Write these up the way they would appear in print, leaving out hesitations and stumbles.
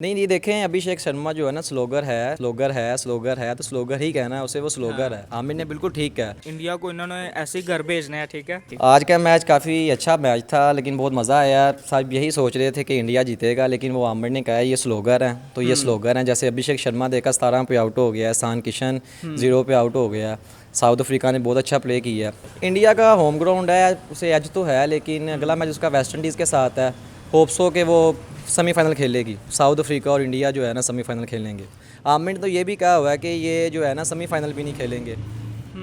नहीं ये देखें अभिषेक शर्मा जो है ना स्लोगर है तो स्लोगर ही कहना है उसे, वो स्लोगर है। आमिर ने बिल्कुल ठीक कहा। इंडिया को इन्होंने ऐसे ही घर भेजना है, ठीक है। आज का मैच काफ़ी अच्छा मैच था, लेकिन बहुत मज़ा आया। सब यही सोच रहे थे कि इंडिया जीतेगा, लेकिन वो आमिर ने कहा ये स्लोगर है, तो ये स्लोगर है। जैसे अभिषेक शर्मा देखा 17 पे आउट हो गया, सान किशन 0 पे आउट हो गया। साउथ अफ्रीका ने बहुत अच्छा प्ले किया। इंडिया का होम ग्राउंड है, उसे एज तो है, लेकिन अगला मैच उसका वेस्ट इंडीज़ के साथ है। होप्स हो कि वो सेमीफाइनल खेलेगी। साउथ अफ्रीका और इंडिया जो है ना सेमीफाइनल खेलेंगे। आमिर ने तो ये भी कहा हुआ है कि ये जो है ना सेमीफाइनल भी नहीं खेलेंगे।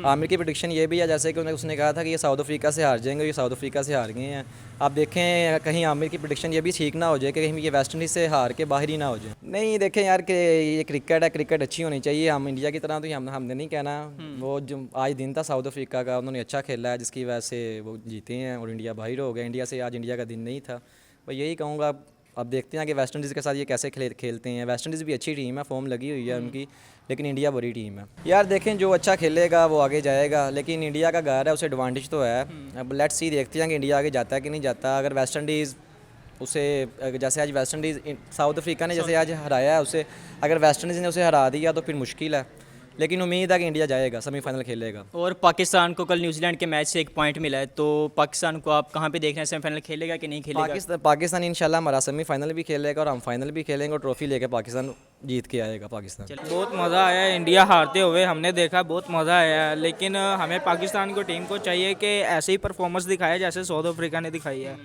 आमिर की प्रेडिक्शन ये भी है, जैसे कि उसने कहा था कि ये साउथ अफ्रीका से हार जाएंगे, ये साउथ अफ्रीका से हार गए हैं। आप देखें कहीं आमिर की प्रेडिक्शन ये भी ठीक ना हो जाए कि कहीं ये वेस्ट इंडीज़ से हार के बाहर ही ना हो जाए। नहीं देखें यार कि ये क्रिकेट है, क्रिकेट अच्छी होनी चाहिए। हम इंडिया की तरह तो हमने नहीं कहना। वो जो आज दिन था साउथ अफ्रीका का, उन्होंने अच्छा खेला है जिसकी वजह से वो जीते हैं और इंडिया बाहर हो गया। इंडिया से आज इंडिया का दिन नहीं था। मैं यही कहूँगा, अब देखते हैं कि वेस्ट इंडीज़ के साथ ये कैसे खेलते हैं। वेस्ट इंडीज़ भी अच्छी टीम है, फॉर्म लगी हुई है उनकी, लेकिन इंडिया बड़ी टीम है। यार देखें जो अच्छा खेलेगा वो आगे जाएगा, लेकिन इंडिया का घर है, उसे एडवांटेज तो है। अब लेट्स सी, देखते हैं कि इंडिया आगे जाता है कि नहीं जाता। अगर वेस्ट इंडीज़ उसे जैसे आज वेस्ट इंडीज़ साउथ अफ्रीका ने जैसे आज हराया है उसे, अगर वेस्ट इंडीज़ ने उसे हरा दिया तो फिर मुश्किल है। लेकिन उम्मीद है कि इंडिया जाएगा, सेमीफाइनल खेलेगा। और पाकिस्तान को कल न्यूजीलैंड के मैच से 1 पॉइंट मिला है, तो पाकिस्तान को आप कहाँ पे देख रहे हैं, सेमीफाइनल खेलेगा कि नहीं खेलेगा? पाकिस्तान इंशाल्लाह हमारा सेमीफाइनल भी खेलेगा और हम फाइनल भी खेलेंगे और ट्रॉफी लेके पाकिस्तान जीत के आएगा पाकिस्तान। बहुत मज़ा आया इंडिया हारते हुए, हमने देखा, बहुत मज़ा आया। लेकिन हमें पाकिस्तान को टीम को चाहिए कि ऐसे ही परफॉर्मेंस दिखाए जैसे साउथ अफ्रीका ने दिखाई है।